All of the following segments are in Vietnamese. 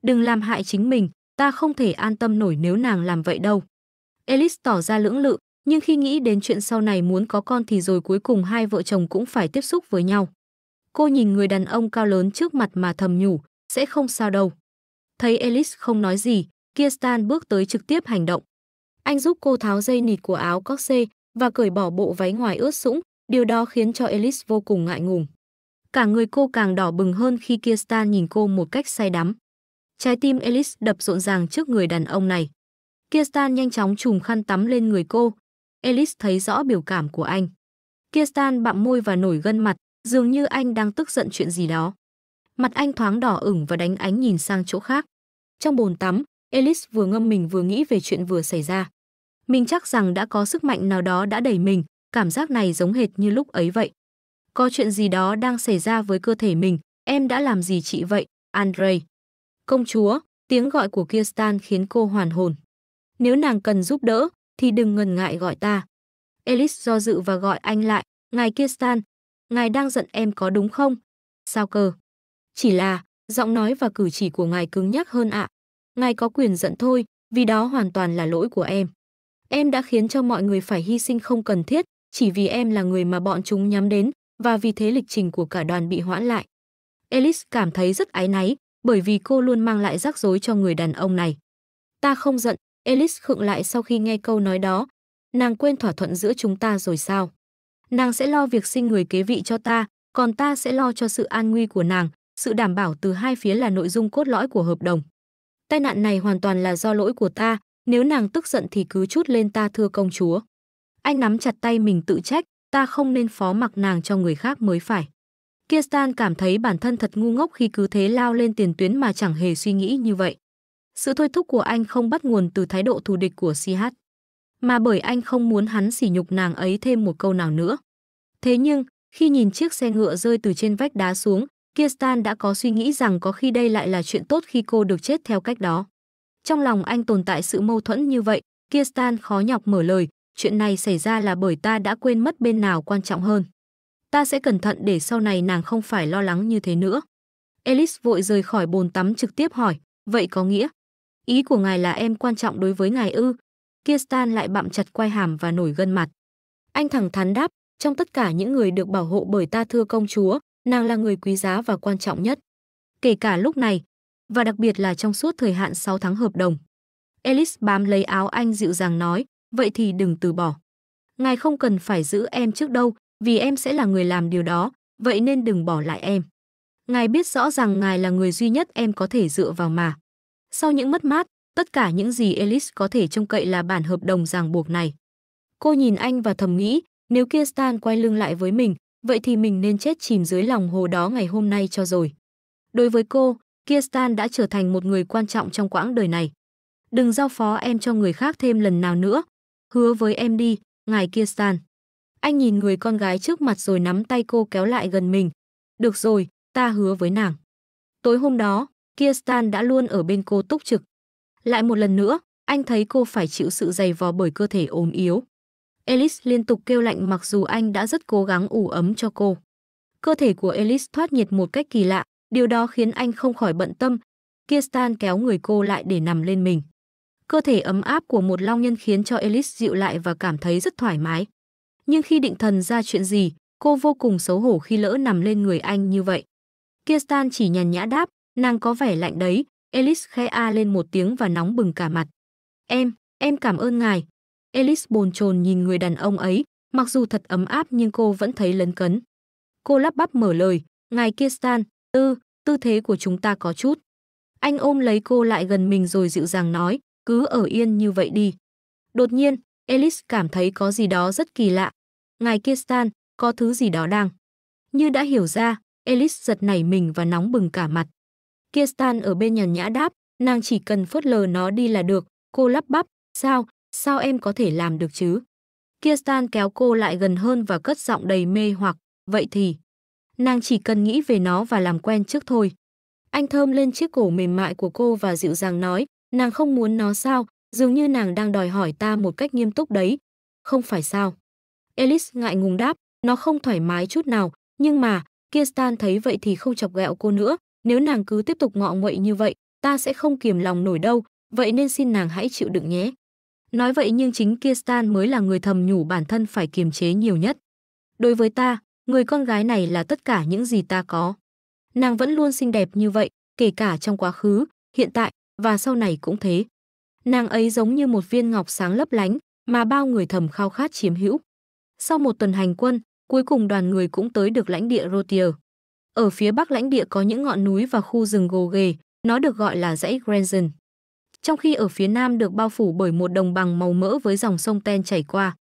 Đừng làm hại chính mình, ta không thể an tâm nổi nếu nàng làm vậy đâu. Alice tỏ ra lưỡng lự, nhưng khi nghĩ đến chuyện sau này muốn có con thì rồi cuối cùng hai vợ chồng cũng phải tiếp xúc với nhau. Cô nhìn người đàn ông cao lớn trước mặt mà thầm nhủ, sẽ không sao đâu. Thấy Alice không nói gì, Kirsten bước tới trực tiếp hành động. Anh giúp cô tháo dây nịt của áo corset và cởi bỏ bộ váy ngoài ướt sũng, điều đó khiến cho Alice vô cùng ngại ngùng. Cả người cô càng đỏ bừng hơn khi Kirsten nhìn cô một cách say đắm. Trái tim Alice đập rộn ràng trước người đàn ông này. Kirsten nhanh chóng trùm khăn tắm lên người cô. Alice thấy rõ biểu cảm của anh. Kirsten bặm môi và nổi gân mặt, dường như anh đang tức giận chuyện gì đó. Mặt anh thoáng đỏ ửng và đánh ánh nhìn sang chỗ khác. Trong bồn tắm, Alice vừa ngâm mình vừa nghĩ về chuyện vừa xảy ra. Mình chắc rằng đã có sức mạnh nào đó đã đẩy mình, cảm giác này giống hệt như lúc ấy vậy. Có chuyện gì đó đang xảy ra với cơ thể mình, em đã làm gì chị vậy, Andre? Công chúa, tiếng gọi của Kirsten khiến cô hoàn hồn. Nếu nàng cần giúp đỡ, thì đừng ngần ngại gọi ta. Alice do dự và gọi anh lại, ngài Kirsten, ngài đang giận em có đúng không? Sao cơ? Chỉ là, giọng nói và cử chỉ của ngài cứng nhắc hơn ạ. Ngài có quyền giận thôi, vì đó hoàn toàn là lỗi của em. Em đã khiến cho mọi người phải hy sinh không cần thiết, chỉ vì em là người mà bọn chúng nhắm đến, và vì thế lịch trình của cả đoàn bị hoãn lại. Alice cảm thấy rất áy náy, bởi vì cô luôn mang lại rắc rối cho người đàn ông này. Ta không giận, Alice khựng lại sau khi nghe câu nói đó. Nàng quên thỏa thuận giữa chúng ta rồi sao? Nàng sẽ lo việc sinh người kế vị cho ta, còn ta sẽ lo cho sự an nguy của nàng, sự đảm bảo từ hai phía là nội dung cốt lõi của hợp đồng. Tai nạn này hoàn toàn là do lỗi của ta, nếu nàng tức giận thì cứ trút lên ta thưa công chúa. Anh nắm chặt tay mình tự trách, ta không nên phó mặc nàng cho người khác mới phải. Kirsten cảm thấy bản thân thật ngu ngốc khi cứ thế lao lên tiền tuyến mà chẳng hề suy nghĩ như vậy. Sự thôi thúc của anh không bắt nguồn từ thái độ thù địch của CH, mà bởi anh không muốn hắn sỉ nhục nàng ấy thêm một câu nào nữa. Thế nhưng, khi nhìn chiếc xe ngựa rơi từ trên vách đá xuống, Kirsten đã có suy nghĩ rằng có khi đây lại là chuyện tốt khi cô được chết theo cách đó. Trong lòng anh tồn tại sự mâu thuẫn như vậy, Kirsten khó nhọc mở lời, chuyện này xảy ra là bởi ta đã quên mất bên nào quan trọng hơn. Ta sẽ cẩn thận để sau này nàng không phải lo lắng như thế nữa. Alice vội rời khỏi bồn tắm trực tiếp hỏi, vậy có nghĩa? Ý của ngài là em quan trọng đối với ngài ư? Kirsten lại bặm chặt quai hàm và nổi gân mặt. Anh thẳng thắn đáp, trong tất cả những người được bảo hộ bởi ta thưa công chúa, nàng là người quý giá và quan trọng nhất. Kể cả lúc này, và đặc biệt là trong suốt thời hạn 6 tháng hợp đồng. Alice bám lấy áo anh dịu dàng nói, vậy thì đừng từ bỏ. Ngài không cần phải giữ em trước đâu, vì em sẽ là người làm điều đó, vậy nên đừng bỏ lại em. Ngài biết rõ rằng ngài là người duy nhất em có thể dựa vào mà. Sau những mất mát, tất cả những gì Alice có thể trông cậy là bản hợp đồng ràng buộc này. Cô nhìn anh và thầm nghĩ, nếu Kirsten quay lưng lại với mình, vậy thì mình nên chết chìm dưới lòng hồ đó ngày hôm nay cho rồi. Đối với cô, Kirsten đã trở thành một người quan trọng trong quãng đời này. Đừng giao phó em cho người khác thêm lần nào nữa. Hứa với em đi, ngài Kirsten. Anh nhìn người con gái trước mặt rồi nắm tay cô kéo lại gần mình. Được rồi, ta hứa với nàng. Tối hôm đó, Kirsten đã luôn ở bên cô túc trực. Lại một lần nữa, anh thấy cô phải chịu sự dày vò bởi cơ thể ốm yếu. Alice liên tục kêu lạnh mặc dù anh đã rất cố gắng ủ ấm cho cô. Cơ thể của Alice thoát nhiệt một cách kỳ lạ, điều đó khiến anh không khỏi bận tâm. Kirsten kéo người cô lại để nằm lên mình. Cơ thể ấm áp của một long nhân khiến cho Alice dịu lại và cảm thấy rất thoải mái. Nhưng khi định thần ra chuyện gì, cô vô cùng xấu hổ khi lỡ nằm lên người anh như vậy. Kirsten chỉ nhàn nhã đáp, nàng có vẻ lạnh đấy. Alice khẽ a lên một tiếng và nóng bừng cả mặt. Em cảm ơn ngài. Alice bồn chồn nhìn người đàn ông ấy, mặc dù thật ấm áp nhưng cô vẫn thấy lấn cấn. Cô lắp bắp mở lời, ngài Kirsten, tư thế của chúng ta có chút. Anh ôm lấy cô lại gần mình rồi dịu dàng nói, cứ ở yên như vậy đi. Đột nhiên, Alice cảm thấy có gì đó rất kỳ lạ. Ngài Kirsten, có thứ gì đó đang. Như đã hiểu ra, Alice giật nảy mình và nóng bừng cả mặt. Kirsten ở bên nhàn nhã đáp, nàng chỉ cần phớt lờ nó đi là được. Cô lắp bắp, sao em có thể làm được chứ? Kirsten kéo cô lại gần hơn và cất giọng đầy mê hoặc, vậy thì nàng chỉ cần nghĩ về nó và làm quen trước thôi. Anh thơm lên chiếc cổ mềm mại của cô và dịu dàng nói, nàng không muốn nó sao, dường như nàng đang đòi hỏi ta một cách nghiêm túc đấy. Không phải sao? Alice ngại ngùng đáp, nó không thoải mái chút nào, nhưng mà, Kirsten thấy vậy thì không chọc ghẹo cô nữa, nếu nàng cứ tiếp tục ngọ nguậy như vậy, ta sẽ không kiềm lòng nổi đâu, vậy nên xin nàng hãy chịu đựng nhé. Nói vậy nhưng chính Kirsten mới là người thầm nhủ bản thân phải kiềm chế nhiều nhất. Đối với ta, người con gái này là tất cả những gì ta có. Nàng vẫn luôn xinh đẹp như vậy, kể cả trong quá khứ, hiện tại và sau này cũng thế. Nàng ấy giống như một viên ngọc sáng lấp lánh mà bao người thầm khao khát chiếm hữu. Sau một tuần hành quân, cuối cùng đoàn người cũng tới được lãnh địa Rotier. Ở phía bắc lãnh địa có những ngọn núi và khu rừng gồ ghề, nó được gọi là dãy Grenzen. Trong khi ở phía nam được bao phủ bởi một đồng bằng màu mỡ với dòng sông Ten chảy qua.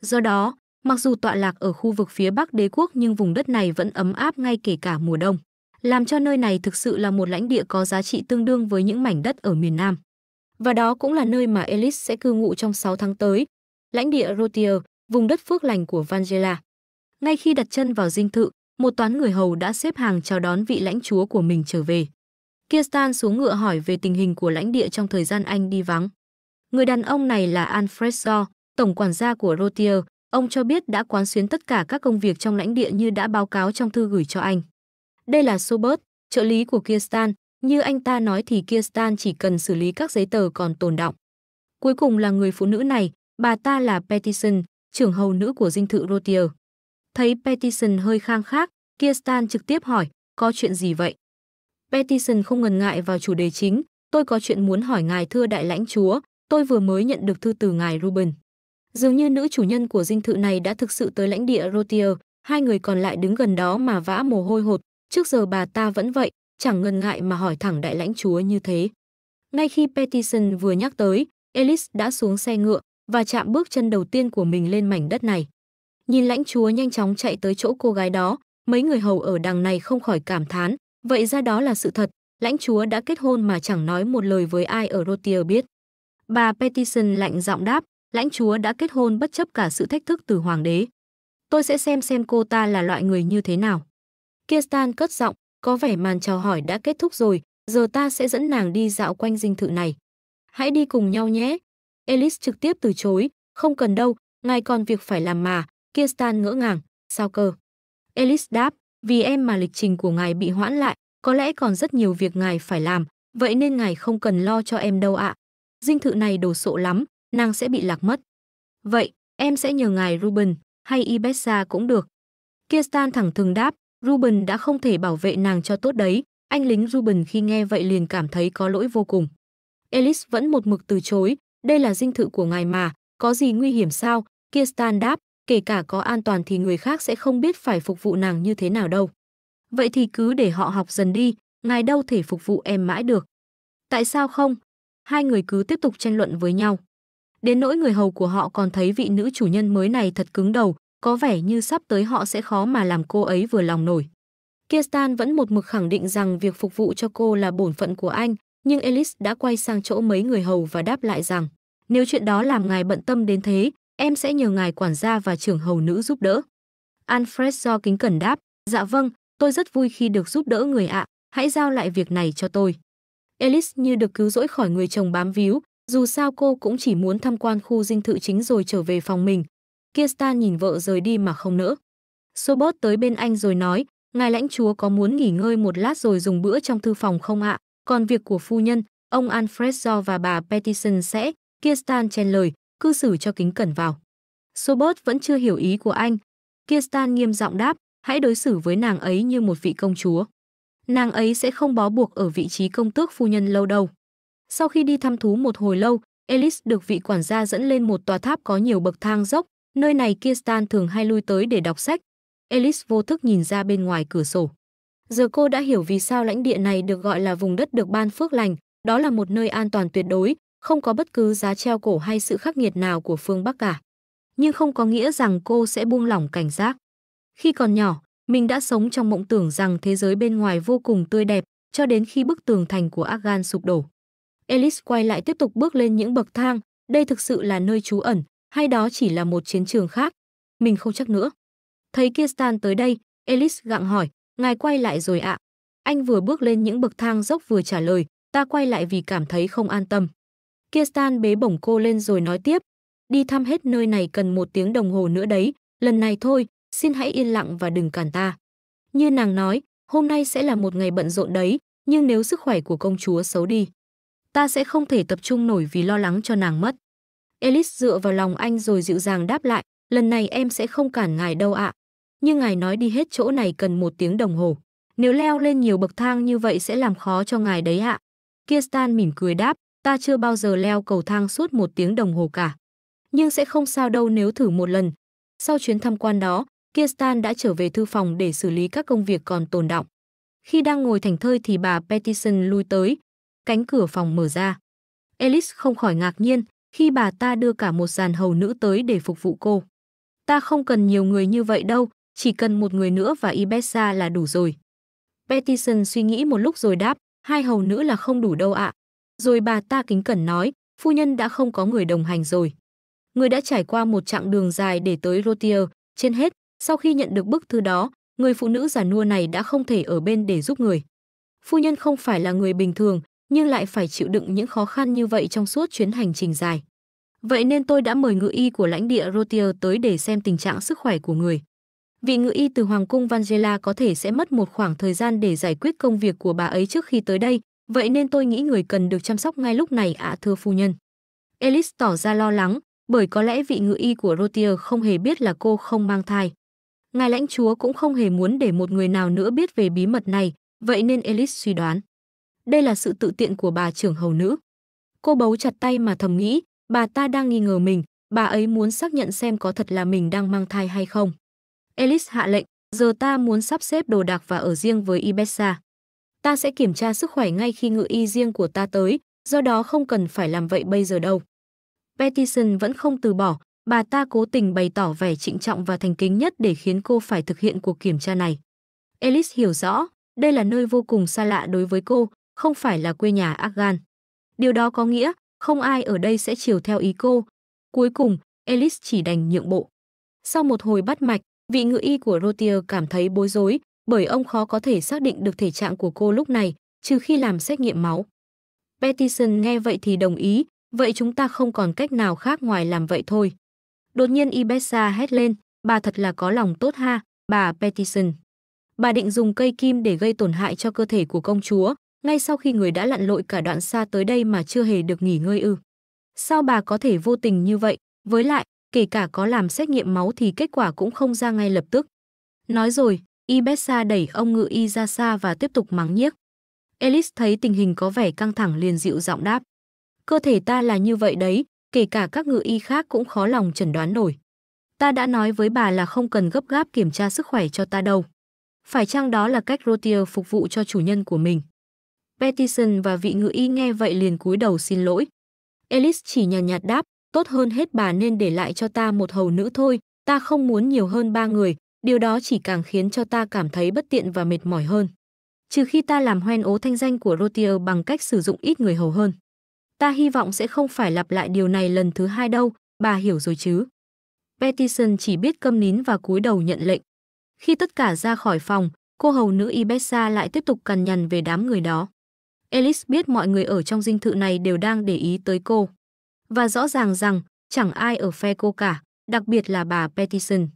Do đó, mặc dù tọa lạc ở khu vực phía bắc đế quốc nhưng vùng đất này vẫn ấm áp ngay kể cả mùa đông, làm cho nơi này thực sự là một lãnh địa có giá trị tương đương với những mảnh đất ở miền Nam. Và đó cũng là nơi mà Ellis sẽ cư ngụ trong 6 tháng tới, lãnh địa Rotier, vùng đất phước lành của Vangela. Ngay khi đặt chân vào dinh thự, một toán người hầu đã xếp hàng chào đón vị lãnh chúa của mình trở về. Kirsten xuống ngựa hỏi về tình hình của lãnh địa trong thời gian anh đi vắng. Người đàn ông này là Alfred Shaw, tổng quản gia của Rotier. Ông cho biết đã quán xuyến tất cả các công việc trong lãnh địa như đã báo cáo trong thư gửi cho anh. Đây là Sobert, trợ lý của Kirsten. Như anh ta nói thì Kirsten chỉ cần xử lý các giấy tờ còn tồn đọng. Cuối cùng là người phụ nữ này, bà ta là Peterson, trưởng hầu nữ của dinh thự Rotier. Thấy Peterson hơi khang khác, Kirsten trực tiếp hỏi, có chuyện gì vậy? Peterson không ngần ngại vào chủ đề chính, tôi có chuyện muốn hỏi ngài thưa đại lãnh chúa, tôi vừa mới nhận được thư từ ngài Ruben. Dường như nữ chủ nhân của dinh thự này đã thực sự tới lãnh địa Rotier, hai người còn lại đứng gần đó mà vã mồ hôi hột, trước giờ bà ta vẫn vậy, chẳng ngần ngại mà hỏi thẳng đại lãnh chúa như thế. Ngay khi Peterson vừa nhắc tới, Ellis đã xuống xe ngựa và chạm bước chân đầu tiên của mình lên mảnh đất này. Nhìn lãnh chúa nhanh chóng chạy tới chỗ cô gái đó, mấy người hầu ở đằng này không khỏi cảm thán, vậy ra đó là sự thật, lãnh chúa đã kết hôn mà chẳng nói một lời với ai ở Rotier biết. Bà Peterson lạnh giọng đáp, lãnh chúa đã kết hôn bất chấp cả sự thách thức từ hoàng đế. Tôi sẽ xem cô ta là loại người như thế nào. Kirsten cất giọng, có vẻ màn chào hỏi đã kết thúc rồi, giờ ta sẽ dẫn nàng đi dạo quanh dinh thự này. Hãy đi cùng nhau nhé. Ellis trực tiếp từ chối, không cần đâu, ngài còn việc phải làm mà. Kirsten ngỡ ngàng, sao cơ? Ellis đáp, vì em mà lịch trình của ngài bị hoãn lại, có lẽ còn rất nhiều việc ngài phải làm, vậy nên ngài không cần lo cho em đâu ạ. Dinh thự này đồ sộ lắm, nàng sẽ bị lạc mất. Vậy, em sẽ nhờ ngài Ruben, hay Ibessa cũng được. Kirsten thẳng thừng đáp, Ruben đã không thể bảo vệ nàng cho tốt đấy. Anh lính Ruben khi nghe vậy liền cảm thấy có lỗi vô cùng. Ellis vẫn một mực từ chối, đây là dinh thự của ngài mà, có gì nguy hiểm sao? Kirsten đáp, kể cả có an toàn thì người khác sẽ không biết phải phục vụ nàng như thế nào đâu. Vậy thì cứ để họ học dần đi, ngài đâu thể phục vụ em mãi được. Tại sao không? Hai người cứ tiếp tục tranh luận với nhau. Đến nỗi người hầu của họ còn thấy vị nữ chủ nhân mới này thật cứng đầu, có vẻ như sắp tới họ sẽ khó mà làm cô ấy vừa lòng nổi. Kirsten vẫn một mực khẳng định rằng việc phục vụ cho cô là bổn phận của anh, nhưng Ellis đã quay sang chỗ mấy người hầu và đáp lại rằng, nếu chuyện đó làm ngài bận tâm đến thế, em sẽ nhờ ngài quản gia và trưởng hầu nữ giúp đỡ. Alfred do kính cẩn đáp, dạ vâng, tôi rất vui khi được giúp đỡ người ạ, hãy giao lại việc này cho tôi. Ellis như được cứu rỗi khỏi người chồng bám víu, dù sao cô cũng chỉ muốn tham quan khu dinh thự chính rồi trở về phòng mình. Kirsten nhìn vợ rời đi mà không nỡ. Sobert tới bên anh rồi nói, ngài lãnh chúa có muốn nghỉ ngơi một lát rồi dùng bữa trong thư phòng không ạ? Còn việc của phu nhân, ông Alfred Shaw và bà Peterson sẽ, Kirsten chen lời, cư xử cho kính cẩn vào. Sobert vẫn chưa hiểu ý của anh. Kirsten nghiêm giọng đáp, hãy đối xử với nàng ấy như một vị công chúa. Nàng ấy sẽ không bó buộc ở vị trí công tước phu nhân lâu đâu. Sau khi đi thăm thú một hồi lâu, Ellis được vị quản gia dẫn lên một tòa tháp có nhiều bậc thang dốc. Nơi này Kirsten thường hay lui tới để đọc sách. Ellis vô thức nhìn ra bên ngoài cửa sổ. Giờ cô đã hiểu vì sao lãnh địa này được gọi là vùng đất được ban phước lành, đó là một nơi an toàn tuyệt đối, không có bất cứ giá treo cổ hay sự khắc nghiệt nào của phương Bắc cả. Nhưng không có nghĩa rằng cô sẽ buông lỏng cảnh giác. Khi còn nhỏ, mình đã sống trong mộng tưởng rằng thế giới bên ngoài vô cùng tươi đẹp, cho đến khi bức tường thành của Argan sụp đổ. Ellis quay lại tiếp tục bước lên những bậc thang, đây thực sự là nơi trú ẩn, hay đó chỉ là một chiến trường khác? Mình không chắc nữa. Thấy Kirsten tới đây, Ellis gặng hỏi, ngài quay lại rồi ạ? Anh vừa bước lên những bậc thang dốc vừa trả lời, ta quay lại vì cảm thấy không an tâm. Kirsten bế bổng cô lên rồi nói tiếp, đi thăm hết nơi này cần 1 tiếng đồng hồ nữa đấy, lần này thôi, xin hãy yên lặng và đừng cản ta. Như nàng nói, hôm nay sẽ là một ngày bận rộn đấy, Nhưng nếu sức khỏe của công chúa xấu đi, ta sẽ không thể tập trung nổi vì lo lắng cho nàng mất. Alice dựa vào lòng anh rồi dịu dàng đáp lại, lần này em sẽ không cản ngài đâu ạ. Nhưng ngài nói đi hết chỗ này cần 1 tiếng đồng hồ. Nếu leo lên nhiều bậc thang như vậy sẽ làm khó cho ngài đấy ạ. Kirsten mỉm cười đáp, ta chưa bao giờ leo cầu thang suốt 1 tiếng đồng hồ cả. Nhưng sẽ không sao đâu nếu thử một lần. Sau chuyến tham quan đó, Kirsten đã trở về thư phòng để xử lý các công việc còn tồn đọng. Khi đang ngồi thảnh thơi thì bà Peterson lui tới. Cánh cửa phòng mở ra. Alice không khỏi ngạc nhiên khi bà ta đưa cả một dàn hầu nữ tới để phục vụ cô. Ta không cần nhiều người như vậy đâu, chỉ cần 1 người nữa và Ibessa là đủ rồi. Peterson suy nghĩ một lúc rồi đáp, 2 hầu nữ là không đủ đâu ạ. Rồi bà ta kính cẩn nói, phu nhân đã không có người đồng hành rồi. Người đã trải qua một chặng đường dài để tới Rotier, trên hết, sau khi nhận được bức thư đó, người phụ nữ già nua này đã không thể ở bên để giúp người. Phu nhân không phải là người bình thường, nhưng lại phải chịu đựng những khó khăn như vậy trong suốt chuyến hành trình dài. Vậy nên tôi đã mời ngự y của lãnh địa Rotier tới để xem tình trạng sức khỏe của người. Vị ngự y từ Hoàng cung Vangela có thể sẽ mất một khoảng thời gian để giải quyết công việc của bà ấy trước khi tới đây, vậy nên tôi nghĩ người cần được chăm sóc ngay lúc này ạ thưa phu nhân. Alice tỏ ra lo lắng, bởi có lẽ vị ngự y của Rotier không hề biết là cô không mang thai. Ngài lãnh chúa cũng không hề muốn để một người nào nữa biết về bí mật này, vậy nên Alice suy đoán. Đây là sự tự tiện của bà trưởng hầu nữ. Cô bấu chặt tay mà thầm nghĩ, bà ta đang nghi ngờ mình, bà ấy muốn xác nhận xem có thật là mình đang mang thai hay không. Alice hạ lệnh, giờ ta muốn sắp xếp đồ đạc và ở riêng với Ibessa. Ta sẽ kiểm tra sức khỏe ngay khi ngự y riêng của ta tới, do đó không cần phải làm vậy bây giờ đâu. Peterson vẫn không từ bỏ, bà ta cố tình bày tỏ vẻ trịnh trọng và thành kính nhất để khiến cô phải thực hiện cuộc kiểm tra này. Alice hiểu rõ, đây là nơi vô cùng xa lạ đối với cô, không phải là quê nhà Argan. Điều đó có nghĩa, không ai ở đây sẽ chiều theo ý cô. Cuối cùng, Alice chỉ đành nhượng bộ. Sau một hồi bắt mạch, vị ngự y của Rotier cảm thấy bối rối, bởi ông khó có thể xác định được thể trạng của cô lúc này, trừ khi làm xét nghiệm máu. Peterson nghe vậy thì đồng ý, vậy chúng ta không còn cách nào khác ngoài làm vậy thôi. Đột nhiên Ibessa hét lên, bà thật là có lòng tốt ha, bà Peterson. Bà định dùng cây kim để gây tổn hại cho cơ thể của công chúa, ngay sau khi người đã lặn lội cả đoạn xa tới đây mà chưa hề được nghỉ ngơi ư. Sao bà có thể vô tình như vậy, với lại, kể cả có làm xét nghiệm máu thì kết quả cũng không ra ngay lập tức. Nói rồi, Ibessa đẩy ông ngự y ra xa và tiếp tục mắng nhiếc. Alice thấy tình hình có vẻ căng thẳng liền dịu giọng đáp. Cơ thể ta là như vậy đấy, kể cả các ngự y khác cũng khó lòng chẩn đoán nổi. Ta đã nói với bà là không cần gấp gáp kiểm tra sức khỏe cho ta đâu. Phải chăng đó là cách Rotier phục vụ cho chủ nhân của mình? Peterson và vị ngự y nghe vậy liền cúi đầu xin lỗi. Alice chỉ nhàn nhạt đáp, tốt hơn hết bà nên để lại cho ta một hầu nữ thôi, ta không muốn nhiều hơn 3 người, điều đó chỉ càng khiến cho ta cảm thấy bất tiện và mệt mỏi hơn. Trừ khi ta làm hoen ố thanh danh của Rotier bằng cách sử dụng ít người hầu hơn. Ta hy vọng sẽ không phải lặp lại điều này lần thứ 2 đâu, bà hiểu rồi chứ. Peterson chỉ biết câm nín và cúi đầu nhận lệnh. Khi tất cả ra khỏi phòng, cô hầu nữ Ibessa lại tiếp tục cằn nhằn về đám người đó. Alice biết mọi người ở trong dinh thự này đều đang để ý tới cô. Và rõ ràng rằng, chẳng ai ở phe cô cả, đặc biệt là bà Peterson.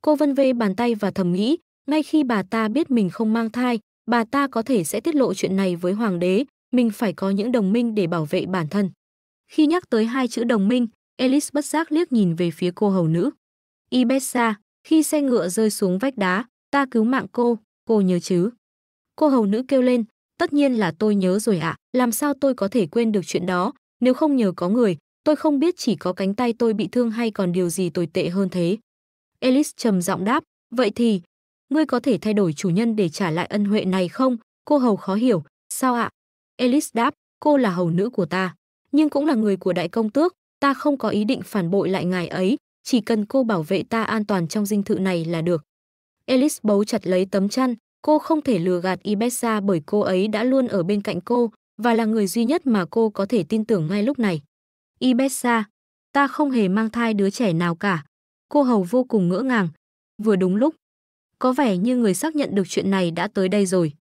Cô vân vê bàn tay và thầm nghĩ, ngay khi bà ta biết mình không mang thai, bà ta có thể sẽ tiết lộ chuyện này với hoàng đế, mình phải có những đồng minh để bảo vệ bản thân. Khi nhắc tới 2 chữ đồng minh, Alice bất giác liếc nhìn về phía cô hầu nữ. Ibessa, khi xe ngựa rơi xuống vách đá, ta cứu mạng cô nhớ chứ? Cô hầu nữ kêu lên, tất nhiên là tôi nhớ rồi ạ, làm sao tôi có thể quên được chuyện đó, nếu không nhờ có người, tôi không biết chỉ có cánh tay tôi bị thương hay còn điều gì tồi tệ hơn thế. Alice trầm giọng đáp, vậy thì, ngươi có thể thay đổi chủ nhân để trả lại ân huệ này không? Cô hầu khó hiểu, sao ạ? Alice đáp, cô là hầu nữ của ta, nhưng cũng là người của đại công tước, ta không có ý định phản bội lại ngài ấy, chỉ cần cô bảo vệ ta an toàn trong dinh thự này là được. Alice bấu chặt lấy tấm chăn, cô không thể lừa gạt Ibessa bởi cô ấy đã luôn ở bên cạnh cô và là người duy nhất mà cô có thể tin tưởng ngay lúc này. Ibessa, ta không hề mang thai đứa trẻ nào cả. Cô hầu vô cùng ngỡ ngàng. Vừa đúng lúc, có vẻ như người xác nhận được chuyện này đã tới đây rồi.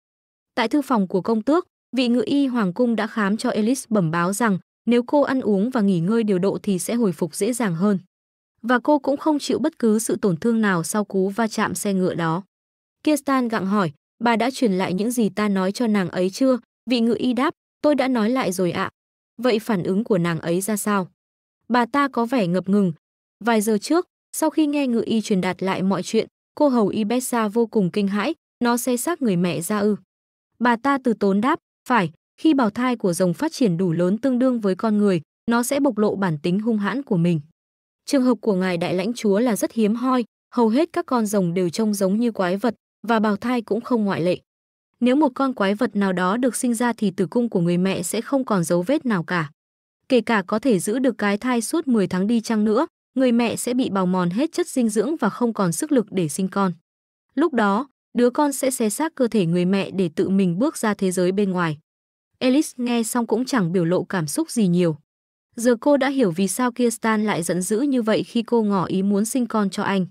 Tại thư phòng của công tước, vị ngự y hoàng cung đã khám cho Alice bẩm báo rằng nếu cô ăn uống và nghỉ ngơi điều độ thì sẽ hồi phục dễ dàng hơn. Và cô cũng không chịu bất cứ sự tổn thương nào sau cú va chạm xe ngựa đó. Kirsten gặng hỏi, Bà đã truyền lại những gì ta nói cho nàng ấy chưa? Vị ngự y đáp, tôi đã nói lại rồi ạ. Vậy phản ứng của nàng ấy ra sao? Bà ta có vẻ ngập ngừng. Vài giờ trước, sau khi nghe ngự y truyền đạt lại mọi chuyện, cô hầu Ibessa vô cùng kinh hãi, nó sẽ xác người mẹ ra ư? Bà ta từ tốn đáp, phải, khi bào thai của rồng phát triển đủ lớn tương đương với con người, nó sẽ bộc lộ bản tính hung hãn của mình. Trường hợp của ngài đại lãnh chúa là rất hiếm hoi, hầu hết các con rồng đều trông giống như quái vật, và bào thai cũng không ngoại lệ. Nếu một con quái vật nào đó được sinh ra thì tử cung của người mẹ sẽ không còn dấu vết nào cả. Kể cả có thể giữ được cái thai suốt 10 tháng đi chăng nữa, người mẹ sẽ bị bào mòn hết chất dinh dưỡng và không còn sức lực để sinh con. Lúc đó, đứa con sẽ xé xác cơ thể người mẹ để tự mình bước ra thế giới bên ngoài. Alice nghe xong cũng chẳng biểu lộ cảm xúc gì nhiều. Giờ cô đã hiểu vì sao Kirsten lại giận dữ như vậy khi cô ngỏ ý muốn sinh con cho anh.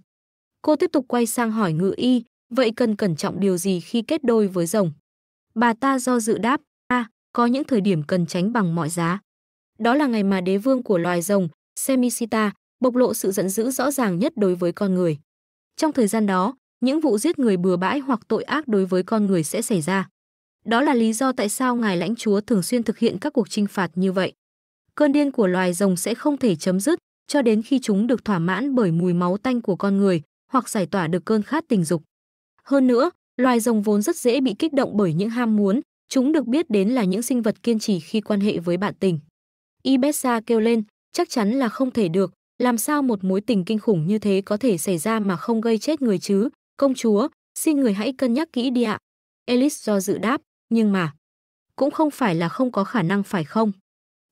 Cô tiếp tục quay sang hỏi ngự y, vậy cần cẩn trọng điều gì khi kết đôi với rồng? Bà ta do dự đáp, có những thời điểm cần tránh bằng mọi giá. Đó là ngày mà đế vương của loài rồng, Semicita, bộc lộ sự giận dữ rõ ràng nhất đối với con người. Trong thời gian đó, những vụ giết người bừa bãi hoặc tội ác đối với con người sẽ xảy ra. Đó là lý do tại sao ngài lãnh chúa thường xuyên thực hiện các cuộc chinh phạt như vậy. Cơn điên của loài rồng sẽ không thể chấm dứt cho đến khi chúng được thỏa mãn bởi mùi máu tanh của con người hoặc giải tỏa được cơn khát tình dục. Hơn nữa, loài rồng vốn rất dễ bị kích động bởi những ham muốn, chúng được biết đến là những sinh vật kiên trì khi quan hệ với bạn tình. Ibessa kêu lên, chắc chắn là không thể được, làm sao một mối tình kinh khủng như thế có thể xảy ra mà không gây chết người chứ, công chúa, xin người hãy cân nhắc kỹ đi ạ. Alice do dự đáp, nhưng mà, cũng không phải là không có khả năng phải không?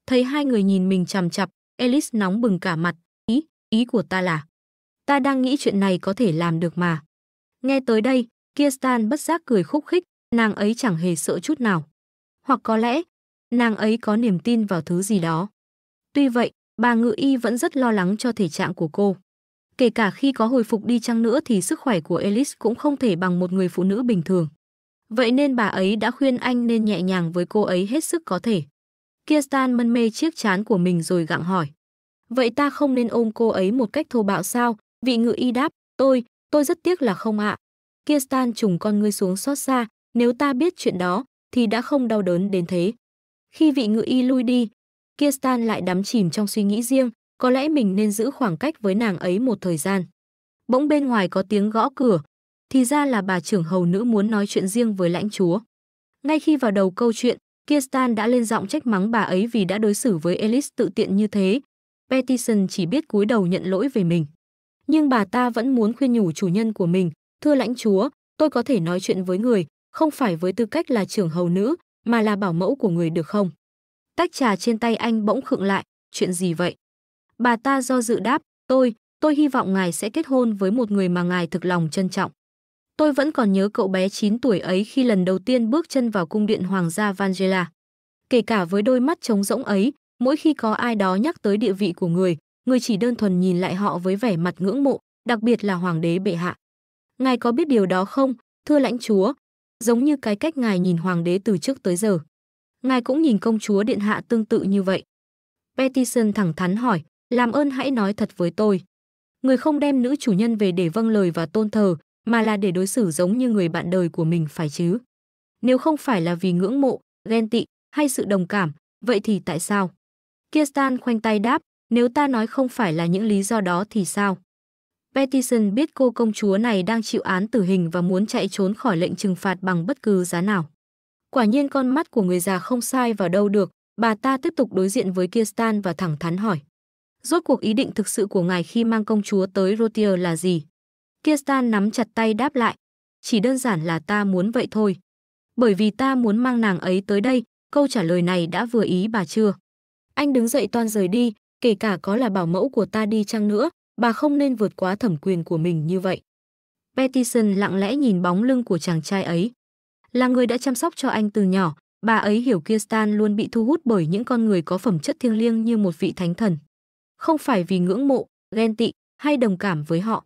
Thấy hai người nhìn mình chằm chằm, Alice nóng bừng cả mặt, ý của ta là, ta đang nghĩ chuyện này có thể làm được mà. Nghe tới đây, Kirsten bất giác cười khúc khích, nàng ấy chẳng hề sợ chút nào. Hoặc có lẽ, nàng ấy có niềm tin vào thứ gì đó. Tuy vậy, bà ngự y vẫn rất lo lắng cho thể trạng của cô. Kể cả khi có hồi phục đi chăng nữa thì sức khỏe của Alice cũng không thể bằng một người phụ nữ bình thường. Vậy nên bà ấy đã khuyên anh nên nhẹ nhàng với cô ấy hết sức có thể. Kirsten mân mê chiếc trán của mình rồi gặng hỏi. Vậy ta không nên ôm cô ấy một cách thô bạo sao? Vị ngự y đáp, tôi rất tiếc là không ạ. Kirsten trùng con ngươi xuống xót xa, nếu ta biết chuyện đó, thì đã không đau đớn đến thế. Khi vị ngự y lui đi, Kirsten lại đắm chìm trong suy nghĩ riêng, có lẽ mình nên giữ khoảng cách với nàng ấy một thời gian. Bỗng bên ngoài có tiếng gõ cửa, thì ra là bà trưởng hầu nữ muốn nói chuyện riêng với lãnh chúa. Ngay khi vào đầu câu chuyện, Kirsten đã lên giọng trách mắng bà ấy vì đã đối xử với Alice tự tiện như thế. Peterson chỉ biết cúi đầu nhận lỗi về mình. Nhưng bà ta vẫn muốn khuyên nhủ chủ nhân của mình, thưa lãnh chúa, tôi có thể nói chuyện với người, không phải với tư cách là trưởng hầu nữ, mà là bảo mẫu của người được không? Tách trà trên tay anh bỗng khựng lại, chuyện gì vậy? Bà ta do dự đáp, tôi hy vọng ngài sẽ kết hôn với một người mà ngài thực lòng trân trọng. Tôi vẫn còn nhớ cậu bé 9 tuổi ấy khi lần đầu tiên bước chân vào cung điện hoàng gia Vangela. Kể cả với đôi mắt trống rỗng ấy, mỗi khi có ai đó nhắc tới địa vị của người chỉ đơn thuần nhìn lại họ với vẻ mặt ngưỡng mộ, đặc biệt là hoàng đế bệ hạ. Ngài có biết điều đó không, thưa lãnh chúa? Giống như cái cách ngài nhìn hoàng đế từ trước tới giờ. Ngài cũng nhìn công chúa điện hạ tương tự như vậy. Peterson thẳng thắn hỏi, làm ơn hãy nói thật với tôi. Người không đem nữ chủ nhân về để vâng lời và tôn thờ, mà là để đối xử giống như người bạn đời của mình phải chứ? Nếu không phải là vì ngưỡng mộ, ghen tị hay sự đồng cảm, vậy thì tại sao? Kirsten khoanh tay đáp, nếu ta nói không phải là những lý do đó thì sao? Peterson biết cô công chúa này đang chịu án tử hình và muốn chạy trốn khỏi lệnh trừng phạt bằng bất cứ giá nào. Quả nhiên con mắt của người già không sai vào đâu được, bà ta tiếp tục đối diện với Kirsten và thẳng thắn hỏi. Rốt cuộc ý định thực sự của ngài khi mang công chúa tới Rotier là gì? Kirsten nắm chặt tay đáp lại, chỉ đơn giản là ta muốn vậy thôi. Bởi vì ta muốn mang nàng ấy tới đây, câu trả lời này đã vừa ý bà chưa? Anh đứng dậy toan rời đi, kể cả có là bảo mẫu của ta đi chăng nữa, bà không nên vượt quá thẩm quyền của mình như vậy. Peterson lặng lẽ nhìn bóng lưng của chàng trai ấy. Là người đã chăm sóc cho anh từ nhỏ, bà ấy hiểu Kirsten luôn bị thu hút bởi những con người có phẩm chất thiêng liêng như một vị thánh thần. Không phải vì ngưỡng mộ, ghen tị hay đồng cảm với họ.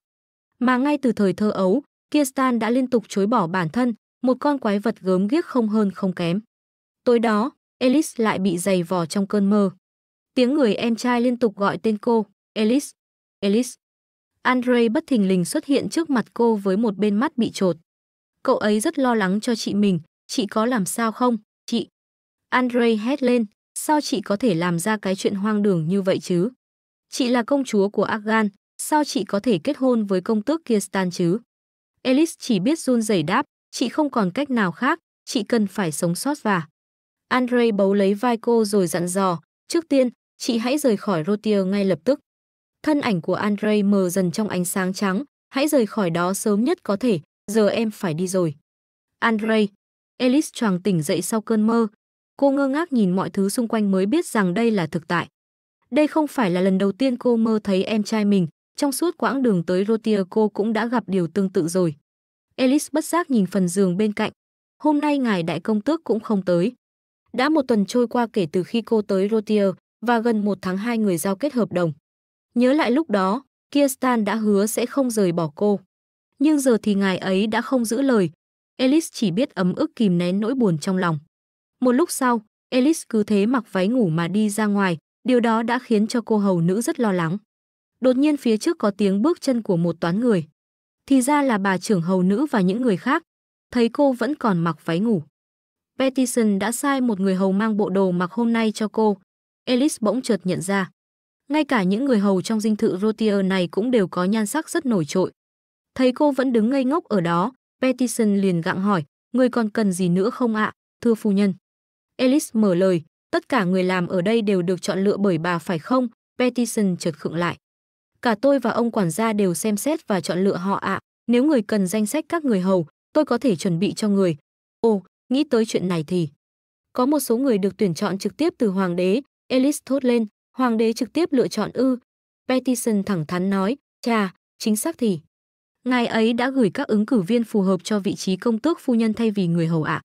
Mà ngay từ thời thơ ấu, Kirsten đã liên tục chối bỏ bản thân, một con quái vật gớm ghiếc không hơn không kém. Tối đó, Alice lại bị giày vò trong cơn mơ. Tiếng người em trai liên tục gọi tên cô, Alice, Alice. Andre bất thình lình xuất hiện trước mặt cô với một bên mắt bị chột. Cậu ấy rất lo lắng cho chị mình, chị có làm sao không, chị? Andre hét lên, sao chị có thể làm ra cái chuyện hoang đường như vậy chứ? Chị là công chúa của Argan, sao chị có thể kết hôn với công tước Kirstan chứ? Alice chỉ biết run rẩy đáp, chị không còn cách nào khác, chị cần phải sống sót và. Andre bấu lấy vai cô rồi dặn dò, trước tiên, chị hãy rời khỏi Rotier ngay lập tức. Thân ảnh của Andre mờ dần trong ánh sáng trắng, hãy rời khỏi đó sớm nhất có thể, giờ em phải đi rồi. Andre, Alice choàng tỉnh dậy sau cơn mơ. Cô ngơ ngác nhìn mọi thứ xung quanh mới biết rằng đây là thực tại. Đây không phải là lần đầu tiên cô mơ thấy em trai mình, trong suốt quãng đường tới Rotier cô cũng đã gặp điều tương tự rồi. Alice bất giác nhìn phần giường bên cạnh. Hôm nay ngài đại công tước cũng không tới. Đã một tuần trôi qua kể từ khi cô tới Rotier và gần 1 tháng hai người giao kết hợp đồng. Nhớ lại lúc đó, Kirstan đã hứa sẽ không rời bỏ cô. Nhưng giờ thì ngài ấy đã không giữ lời. Alice chỉ biết ấm ức kìm nén nỗi buồn trong lòng. Một lúc sau, Alice cứ thế mặc váy ngủ mà đi ra ngoài, điều đó đã khiến cho cô hầu nữ rất lo lắng. Đột nhiên phía trước có tiếng bước chân của một toán người. Thì ra là bà trưởng hầu nữ và những người khác. Thấy cô vẫn còn mặc váy ngủ. Peterson đã sai một người hầu mang bộ đồ mặc hôm nay cho cô. Alice bỗng chợt nhận ra. Ngay cả những người hầu trong dinh thự Rotier này cũng đều có nhan sắc rất nổi trội. Thấy cô vẫn đứng ngây ngốc ở đó, Peterson liền gặng hỏi, người còn cần gì nữa không ạ, thưa phu nhân? Alice mở lời, tất cả người làm ở đây đều được chọn lựa bởi bà phải không? Peterson chợt khựng lại. Cả tôi và ông quản gia đều xem xét và chọn lựa họ ạ. Nếu người cần danh sách các người hầu, tôi có thể chuẩn bị cho người. Ồ, nghĩ tới chuyện này thì. Có một số người được tuyển chọn trực tiếp từ hoàng đế, Alice thốt lên, hoàng đế trực tiếp lựa chọn ư. Peterson thẳng thắn nói, chà, chính xác thì. Ngài ấy đã gửi các ứng cử viên phù hợp cho vị trí công tước phu nhân thay vì người hầu ạ.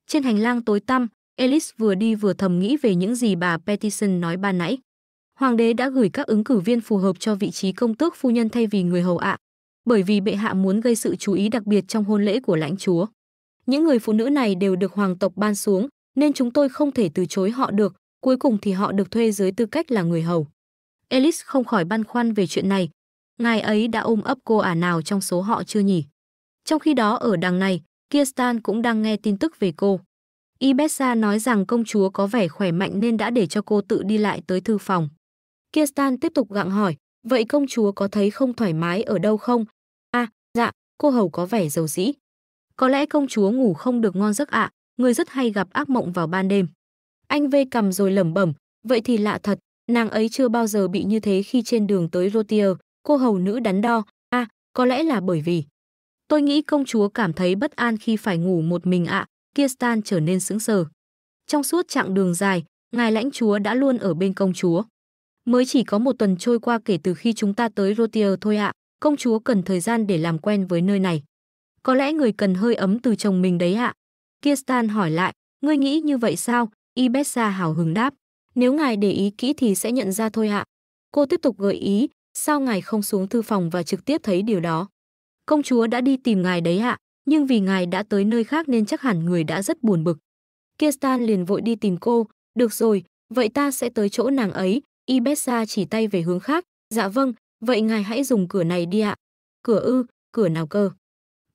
Trên hành lang tối tăm, Alice vừa đi vừa thầm nghĩ về những gì bà Peterson nói ban nãy. Hoàng đế đã gửi các ứng cử viên phù hợp cho vị trí công tước phu nhân thay vì người hầu ạ. Bởi vì bệ hạ muốn gây sự chú ý đặc biệt trong hôn lễ của lãnh chúa. Những người phụ nữ này đều được hoàng tộc ban xuống, nên chúng tôi không thể từ chối họ được, cuối cùng thì họ được thuê dưới tư cách là người hầu. Alice không khỏi băn khoăn về chuyện này. Ngài ấy đã ôm ấp cô ả nào trong số họ chưa nhỉ? Trong khi đó ở đằng này, Kirstan cũng đang nghe tin tức về cô. Ibessa nói rằng công chúa có vẻ khỏe mạnh nên đã để cho cô tự đi lại tới thư phòng. Kirstan tiếp tục gặng hỏi, vậy công chúa có thấy không thoải mái ở đâu không? À, dạ, cô hầu có vẻ dầu dĩ. Có lẽ công chúa ngủ không được ngon giấc ạ, người rất hay gặp ác mộng vào ban đêm. Anh vê cằm rồi lẩm bẩm, vậy thì lạ thật, nàng ấy chưa bao giờ bị như thế khi trên đường tới Rotier. Cô hầu nữ đắn đo, có lẽ là bởi vì. Tôi nghĩ công chúa cảm thấy bất an khi phải ngủ một mình ạ. Kirstan trở nên sững sờ. Trong suốt chặng đường dài, ngài lãnh chúa đã luôn ở bên công chúa. Mới chỉ có một tuần trôi qua kể từ khi chúng ta tới Rotier thôi ạ. Công chúa cần thời gian để làm quen với nơi này. Có lẽ người cần hơi ấm từ chồng mình đấy ạ. Kirstan hỏi lại, ngươi nghĩ như vậy sao? Ibessa hào hứng đáp, nếu ngài để ý kỹ thì sẽ nhận ra thôi ạ. Cô tiếp tục gợi ý, sao ngài không xuống thư phòng và trực tiếp thấy điều đó? Công chúa đã đi tìm ngài đấy ạ, nhưng vì ngài đã tới nơi khác nên chắc hẳn người đã rất buồn bực. Kirstan liền vội đi tìm cô, được rồi, vậy ta sẽ tới chỗ nàng ấy. Ibessa chỉ tay về hướng khác, dạ vâng, vậy ngài hãy dùng cửa này đi ạ. Cửa ư, cửa nào cơ?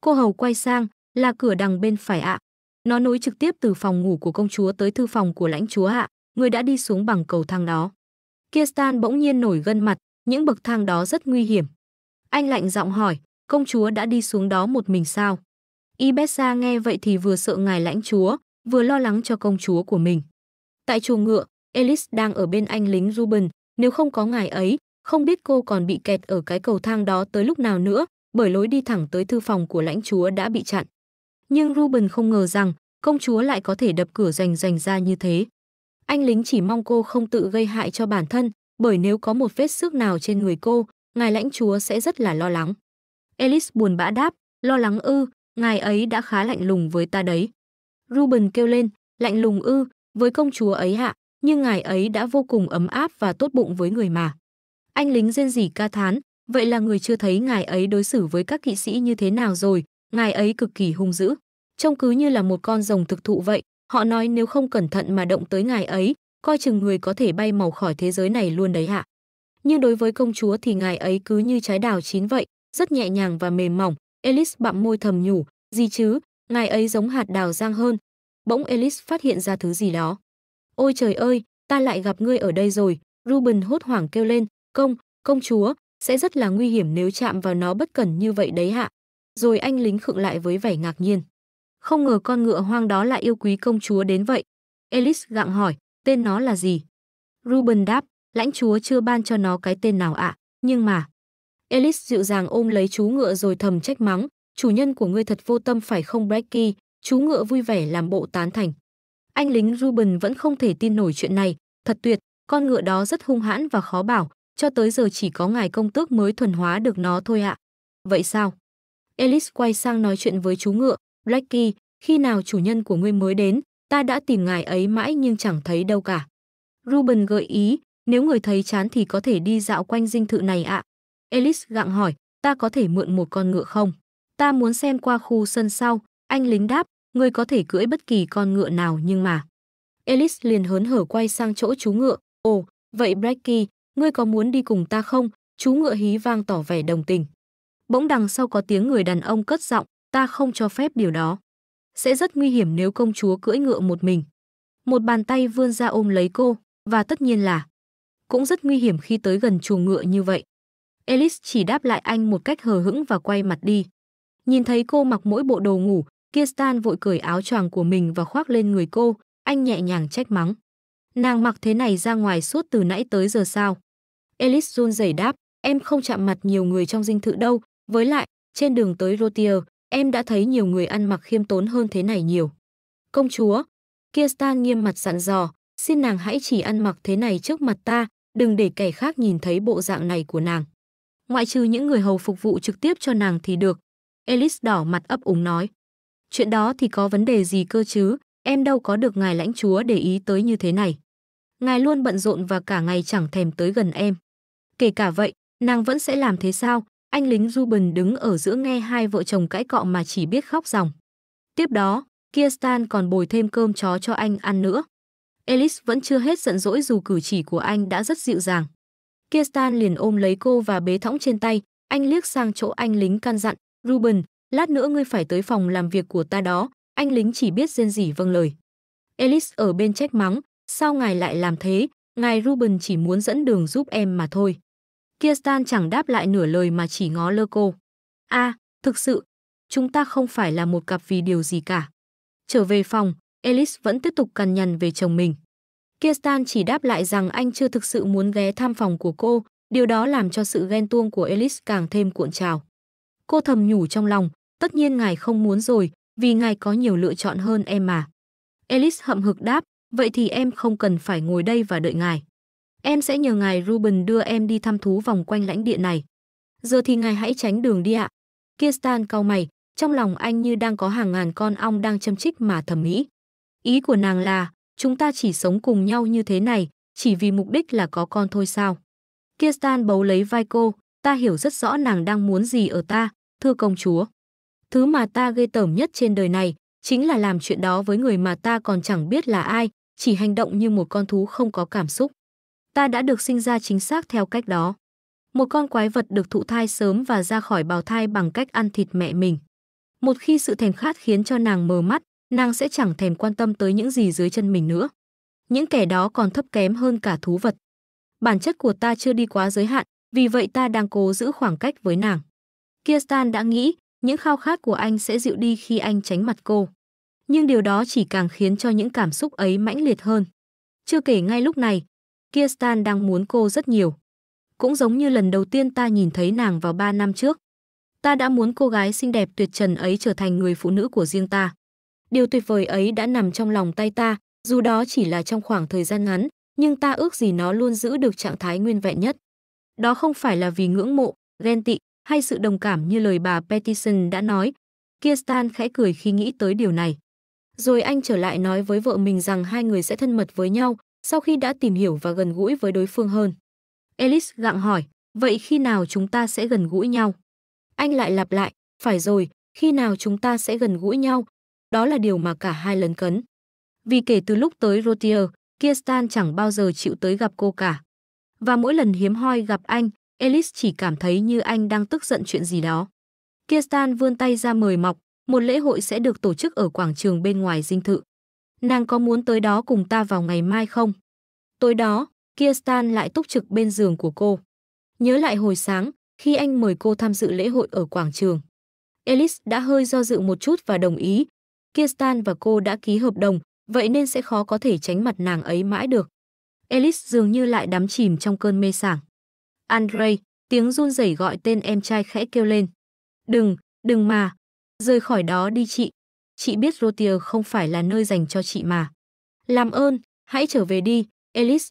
Cô hầu quay sang, là cửa đằng bên phải ạ. Nó nối trực tiếp từ phòng ngủ của công chúa tới thư phòng của lãnh chúa ạ, người đã đi xuống bằng cầu thang đó. Kirstan bỗng nhiên nổi gân mặt, những bậc thang đó rất nguy hiểm. Anh lạnh giọng hỏi, công chúa đã đi xuống đó một mình sao? Ibessa nghe vậy thì vừa sợ ngài lãnh chúa, vừa lo lắng cho công chúa của mình. Tại chuồng ngựa, Alice đang ở bên anh lính Ruben, nếu không có ngài ấy, không biết cô còn bị kẹt ở cái cầu thang đó tới lúc nào nữa, bởi lối đi thẳng tới thư phòng của lãnh chúa đã bị chặn. Nhưng Ruben không ngờ rằng công chúa lại có thể đập cửa rành rành ra như thế. Anh lính chỉ mong cô không tự gây hại cho bản thân, bởi nếu có một vết xước nào trên người cô, ngài lãnh chúa sẽ rất là lo lắng. Alice buồn bã đáp, lo lắng ư, ngài ấy đã khá lạnh lùng với ta đấy. Ruben kêu lên, lạnh lùng ư, với công chúa ấy hạ, nhưng ngài ấy đã vô cùng ấm áp và tốt bụng với người mà. Anh lính rên rỉ ca thán, vậy là người chưa thấy ngài ấy đối xử với các kỵ sĩ như thế nào rồi, ngài ấy cực kỳ hung dữ. Trông cứ như là một con rồng thực thụ vậy, họ nói nếu không cẩn thận mà động tới ngài ấy, coi chừng người có thể bay màu khỏi thế giới này luôn đấy hạ. Nhưng đối với công chúa thì ngài ấy cứ như trái đào chín vậy, rất nhẹ nhàng và mềm mỏng. Alice bặm môi thầm nhủ, Gì chứ, ngài ấy giống hạt đào rang hơn. Bỗng Alice phát hiện ra thứ gì đó. Ôi trời ơi, ta lại gặp ngươi ở đây rồi, Ruben hốt hoảng kêu lên, công chúa, sẽ rất là nguy hiểm nếu chạm vào nó bất cẩn như vậy đấy hạ. Rồi anh lính khựng lại với vẻ ngạc nhiên. Không ngờ con ngựa hoang đó lại yêu quý công chúa đến vậy. Alice gặng hỏi, tên nó là gì? Ruben đáp, lãnh chúa chưa ban cho nó cái tên nào ạ, nhưng mà... Alice dịu dàng ôm lấy chú ngựa rồi thầm trách mắng, chủ nhân của ngươi thật vô tâm phải không Becky? Chú ngựa vui vẻ làm bộ tán thành. Anh lính Ruben vẫn không thể tin nổi chuyện này, thật tuyệt, con ngựa đó rất hung hãn và khó bảo, cho tới giờ chỉ có ngài công tước mới thuần hóa được nó thôi ạ. Vậy sao? Alice quay sang nói chuyện với chú ngựa, Blackie, khi nào chủ nhân của ngươi mới đến, ta đã tìm ngài ấy mãi nhưng chẳng thấy đâu cả. Ruben gợi ý, nếu người thấy chán thì có thể đi dạo quanh dinh thự này ạ. Alice gặng hỏi, ta có thể mượn một con ngựa không? Ta muốn xem qua khu sân sau, anh lính đáp, ngươi có thể cưỡi bất kỳ con ngựa nào nhưng mà... Alice liền hớn hở quay sang chỗ chú ngựa, ồ, vậy Blackie, ngươi có muốn đi cùng ta không? Chú ngựa hí vang tỏ vẻ đồng tình. Bỗng đằng sau có tiếng người đàn ông cất giọng, ta không cho phép điều đó. Sẽ rất nguy hiểm nếu công chúa cưỡi ngựa một mình. Một bàn tay vươn ra ôm lấy cô, và tất nhiên là cũng rất nguy hiểm khi tới gần chuồng ngựa như vậy. Alice chỉ đáp lại anh một cách hờ hững và quay mặt đi. Nhìn thấy cô mặc mỗi bộ đồ ngủ, Kirsten vội cởi áo choàng của mình và khoác lên người cô, anh nhẹ nhàng trách mắng. Nàng mặc thế này ra ngoài suốt từ nãy tới giờ sao? Alice run rẩy đáp, em không chạm mặt nhiều người trong dinh thự đâu, với lại, trên đường tới Rotier, em đã thấy nhiều người ăn mặc khiêm tốn hơn thế này nhiều. Công chúa, Kirsten nghiêm mặt dặn dò, xin nàng hãy chỉ ăn mặc thế này trước mặt ta, đừng để kẻ khác nhìn thấy bộ dạng này của nàng. Ngoại trừ những người hầu phục vụ trực tiếp cho nàng thì được. Alice đỏ mặt ấp úng nói. Chuyện đó thì có vấn đề gì cơ chứ, em đâu có được ngài lãnh chúa để ý tới như thế này. Ngài luôn bận rộn và cả ngày chẳng thèm tới gần em. Kể cả vậy, nàng vẫn sẽ làm thế sao? Anh lính Ruben đứng ở giữa nghe hai vợ chồng cãi cọ mà chỉ biết khóc ròng. Tiếp đó, Kirsten còn bồi thêm cơm chó cho anh ăn nữa. Alice vẫn chưa hết giận dỗi dù cử chỉ của anh đã rất dịu dàng. Kirsten liền ôm lấy cô và bế thõng trên tay, anh liếc sang chỗ anh lính căn dặn, Ruben, lát nữa ngươi phải tới phòng làm việc của ta đó, anh lính chỉ biết rên rỉ vâng lời. Alice ở bên trách mắng, sao ngài lại làm thế, ngài Ruben chỉ muốn dẫn đường giúp em mà thôi. Kirsten chẳng đáp lại nửa lời mà chỉ ngó lơ cô. Thực sự, chúng ta không phải là một cặp vì điều gì cả. Trở về phòng, Alice vẫn tiếp tục cằn nhằn về chồng mình. Kirsten chỉ đáp lại rằng anh chưa thực sự muốn ghé thăm phòng của cô, điều đó làm cho sự ghen tuông của Alice càng thêm cuộn trào. Cô thầm nhủ trong lòng, tất nhiên ngài không muốn rồi, vì ngài có nhiều lựa chọn hơn em mà. Alice hậm hực đáp, vậy thì em không cần phải ngồi đây và đợi ngài. Em sẽ nhờ ngài Ruben đưa em đi thăm thú vòng quanh lãnh địa này. Giờ thì ngài hãy tránh đường đi ạ. Kirsten cau mày, trong lòng anh như đang có hàng ngàn con ong đang châm chích mà thầm nghĩ. Ý của nàng là, chúng ta chỉ sống cùng nhau như thế này, chỉ vì mục đích là có con thôi sao? Kirsten bấu lấy vai cô, ta hiểu rất rõ nàng đang muốn gì ở ta, thưa công chúa. Thứ mà ta ghê tởm nhất trên đời này, chính là làm chuyện đó với người mà ta còn chẳng biết là ai, chỉ hành động như một con thú không có cảm xúc. Ta đã được sinh ra chính xác theo cách đó. Một con quái vật được thụ thai sớm và ra khỏi bào thai bằng cách ăn thịt mẹ mình. Một khi sự thèm khát khiến cho nàng mờ mắt, nàng sẽ chẳng thèm quan tâm tới những gì dưới chân mình nữa. Những kẻ đó còn thấp kém hơn cả thú vật. Bản chất của ta chưa đi quá giới hạn, vì vậy ta đang cố giữ khoảng cách với nàng. Kirsten đã nghĩ, những khao khát của anh sẽ dịu đi khi anh tránh mặt cô. Nhưng điều đó chỉ càng khiến cho những cảm xúc ấy mãnh liệt hơn. Chưa kể ngay lúc này, Kirsten đang muốn cô rất nhiều. Cũng giống như lần đầu tiên ta nhìn thấy nàng vào 3 năm trước. Ta đã muốn cô gái xinh đẹp tuyệt trần ấy trở thành người phụ nữ của riêng ta. Điều tuyệt vời ấy đã nằm trong lòng tay ta, dù đó chỉ là trong khoảng thời gian ngắn, nhưng ta ước gì nó luôn giữ được trạng thái nguyên vẹn nhất. Đó không phải là vì ngưỡng mộ, ghen tị hay sự đồng cảm như lời bà Peterson đã nói. Kirsten khẽ cười khi nghĩ tới điều này. Rồi anh trở lại nói với vợ mình rằng hai người sẽ thân mật với nhau sau khi đã tìm hiểu và gần gũi với đối phương hơn. Alice gặng hỏi, vậy khi nào chúng ta sẽ gần gũi nhau? Anh lại lặp lại, phải rồi, khi nào chúng ta sẽ gần gũi nhau? Đó là điều mà cả hai lấn cấn. Vì kể từ lúc tới Rotier, Kirsten chẳng bao giờ chịu tới gặp cô cả. Và mỗi lần hiếm hoi gặp anh, Alice chỉ cảm thấy như anh đang tức giận chuyện gì đó. Kirsten vươn tay ra mời mọc, Một lễ hội sẽ được tổ chức ở quảng trường bên ngoài dinh thự. Nàng có muốn tới đó cùng ta vào ngày mai không? Tối đó, Kirsten lại túc trực bên giường của cô. Nhớ lại hồi sáng, khi anh mời cô tham dự lễ hội ở quảng trường. Alice đã hơi do dự một chút và đồng ý. Kirsten và cô đã ký hợp đồng, vậy nên sẽ khó có thể tránh mặt nàng ấy mãi được. Alice dường như lại đắm chìm trong cơn mê sảng. Andre, tiếng run rẩy gọi tên em trai khẽ kêu lên. Đừng mà. Rời khỏi đó đi chị. Chị biết Rotier không phải là nơi dành cho chị mà. Làm ơn, hãy trở về đi, Alice.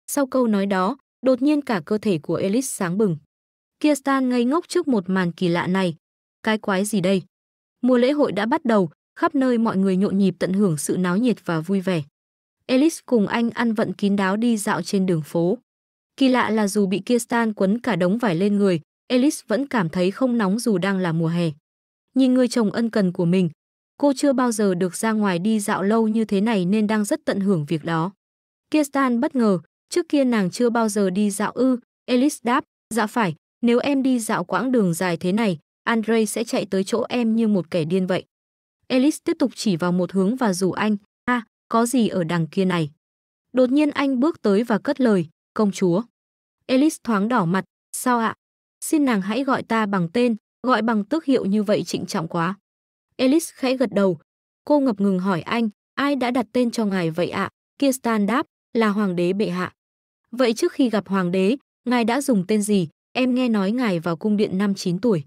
Sau câu nói đó, đột nhiên cả cơ thể của Alice sáng bừng. Kirsten ngây ngốc trước một màn kỳ lạ này. Cái quái gì đây? Mùa lễ hội đã bắt đầu, khắp nơi mọi người nhộn nhịp tận hưởng sự náo nhiệt và vui vẻ. Alice cùng anh ăn vận kín đáo đi dạo trên đường phố. Kỳ lạ là dù bị Kirsten quấn cả đống vải lên người, Alice vẫn cảm thấy không nóng dù đang là mùa hè. Nhìn người chồng ân cần của mình, cô chưa bao giờ được ra ngoài đi dạo lâu như thế này nên đang rất tận hưởng việc đó. Kirsten bất ngờ, trước kia nàng chưa bao giờ đi dạo ư? Alice đáp, dạ phải, nếu em đi dạo quãng đường dài thế này, Andre sẽ chạy tới chỗ em như một kẻ điên vậy. Alice tiếp tục chỉ vào một hướng và rủ anh, có gì ở đằng kia này. Đột nhiên anh bước tới và cất lời, công chúa. Alice thoáng đỏ mặt, sao ạ? Xin nàng hãy gọi ta bằng tên, gọi bằng tước hiệu như vậy trịnh trọng quá. Alice khẽ gật đầu. Cô ngập ngừng hỏi anh, ai đã đặt tên cho ngài vậy ạ? Kirsten đáp, là hoàng đế bệ hạ. Vậy trước khi gặp hoàng đế, ngài đã dùng tên gì? Em nghe nói ngài vào cung điện năm 9 tuổi.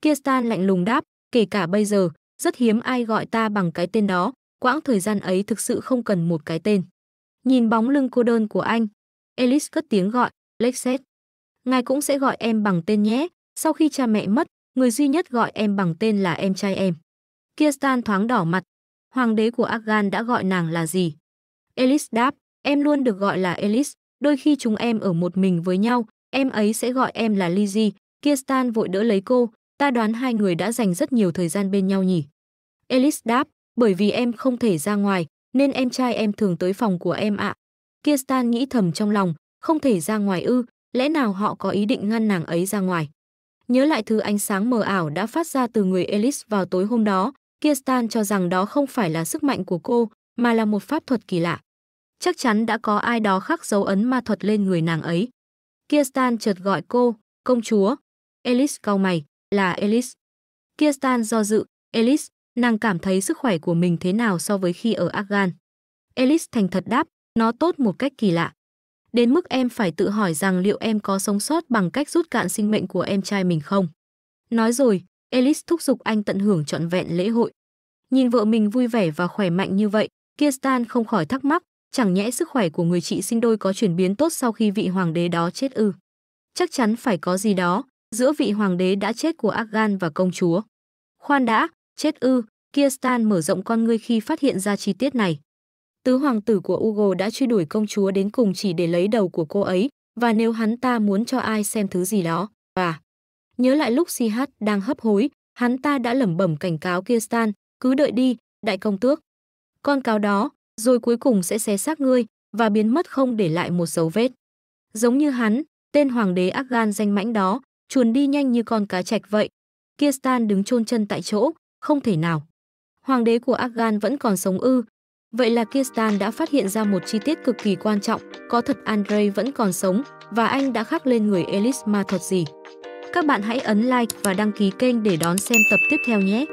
Kirsten lạnh lùng đáp, kể cả bây giờ, rất hiếm ai gọi ta bằng cái tên đó, quãng thời gian ấy thực sự không cần một cái tên. Nhìn bóng lưng cô đơn của anh, Alice cất tiếng gọi, Lexet. Ngài cũng sẽ gọi em bằng tên nhé, sau khi cha mẹ mất, người duy nhất gọi em bằng tên là em trai em. Kirsten thoáng đỏ mặt, hoàng đế của Argan đã gọi nàng là gì? Alice đáp, em luôn được gọi là Alice, đôi khi chúng em ở một mình với nhau, em ấy sẽ gọi em là Lizzie. Kirsten vội đỡ lấy cô, ta đoán hai người đã dành rất nhiều thời gian bên nhau nhỉ? Alice đáp, bởi vì em không thể ra ngoài, nên em trai em thường tới phòng của em ạ. Kirsten nghĩ thầm trong lòng, không thể ra ngoài ư, lẽ nào họ có ý định ngăn nàng ấy ra ngoài? Nhớ lại thứ ánh sáng mờ ảo đã phát ra từ người Alice vào tối hôm đó, Kirsten cho rằng đó không phải là sức mạnh của cô, mà là một pháp thuật kỳ lạ. Chắc chắn đã có ai đó khắc dấu ấn ma thuật lên người nàng ấy. Kirsten chợt gọi cô, công chúa. Alice cau mày, là Alice. Kirsten do dự, Alice, nàng cảm thấy sức khỏe của mình thế nào so với khi ở Argan? Alice thành thật đáp, nó tốt một cách kỳ lạ. Đến mức em phải tự hỏi rằng liệu em có sống sót bằng cách rút cạn sinh mệnh của em trai mình không? Nói rồi, Alice thúc giục anh tận hưởng trọn vẹn lễ hội. Nhìn vợ mình vui vẻ và khỏe mạnh như vậy, Kirsten không khỏi thắc mắc, chẳng nhẽ sức khỏe của người chị sinh đôi có chuyển biến tốt sau khi vị hoàng đế đó chết ư? Chắc chắn phải có gì đó giữa vị hoàng đế đã chết của Argan và công chúa. Khoan đã, chết ư? Kirsten mở rộng con ngươi khi phát hiện ra chi tiết này. Tứ hoàng tử của Ugo đã truy đuổi công chúa đến cùng chỉ để lấy đầu của cô ấy, và nếu hắn ta muốn cho ai xem thứ gì đó, nhớ lại lúc Sihat đang hấp hối, hắn ta đã lẩm bẩm cảnh cáo Kirsten, cứ đợi đi, đại công tước. Con cáo đó, rồi cuối cùng sẽ xé xác ngươi, và biến mất không để lại một dấu vết. Giống như hắn, tên hoàng đế Argan danh mãnh đó, chuồn đi nhanh như con cá trạch vậy. Kirsten đứng chôn chân tại chỗ, không thể nào. Hoàng đế của Argan vẫn còn sống ư? Vậy là Kirsten đã phát hiện ra một chi tiết cực kỳ quan trọng, có thật Andre vẫn còn sống, và anh đã khắc lên người Alice ma thuật gì? Các bạn hãy ấn like và đăng ký kênh để đón xem tập tiếp theo nhé!